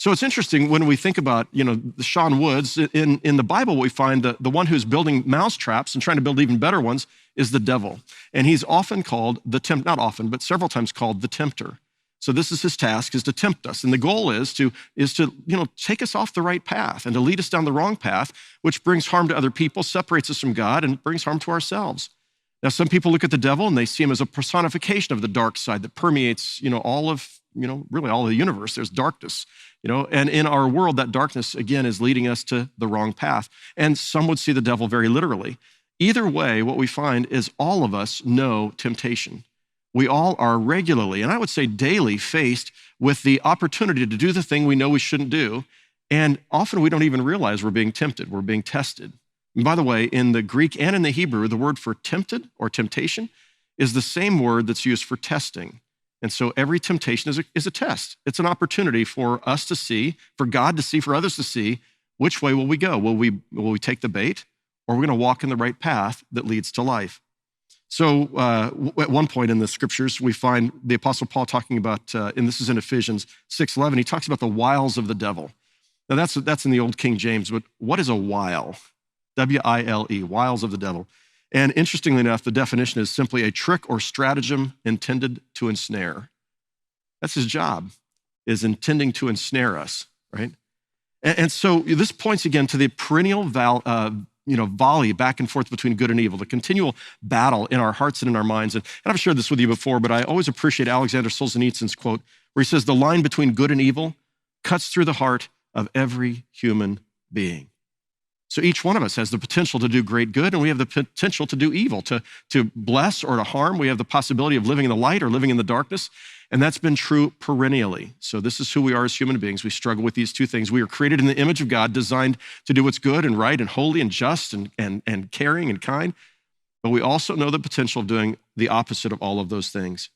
So it's interesting when we think about, the Sean Woods, in the Bible, we find the one who's building mousetraps and trying to build even better ones is the devil. And he's often called not often, but several times called the tempter. So this is his task, is to tempt us. And the goal is to take us off the right path and to lead us down the wrong path, which brings harm to other people, separates us from God, and brings harm to ourselves. Now, some people look at the devil and they see him as a personification of the dark side that permeates, all of the universe. There's darkness, and in our world, that darkness, again, is leading us to the wrong path. And some would see the devil very literally. Either way, what we find is all of us know temptation. We all are regularly, and I would say daily, faced with the opportunity to do the thing we know we shouldn't do. And often we don't even realize we're being tempted. We're being tested. And by the way, in the Greek and in the Hebrew, the word for tempted or temptation is the same word that's used for testing. And so every temptation is a test. It's an opportunity for us to see, for God to see, for others to see, which way will we go? Will we take the bait, or are we going to walk in the right path that leads to life? So at one point in the scriptures, we find the Apostle Paul talking about, and this is in Ephesians 6:11, he talks about the wiles of the devil. Now that's in the old King James, but what is a wile? W-I-L-E, wiles of the devil. And interestingly enough, the definition is simply a trick or stratagem intended to ensnare. That's his job, is intending to ensnare us, right? And so this points again to the perennial volley back and forth between good and evil, the continual battle in our hearts and in our minds. And I've shared this with you before, but I always appreciate Alexander Solzhenitsyn's quote where he says, the line between good and evil cuts through the heart of every human being. So each one of us has the potential to do great good, and we have the potential to do evil, to bless or to harm. We have the possibility of living in the light or living in the darkness, and that's been true perennially. So this is who we are as human beings. We struggle with these two things. We are created in the image of God, designed to do what's good and right and holy and just and caring and kind, but we also know the potential of doing the opposite of all of those things.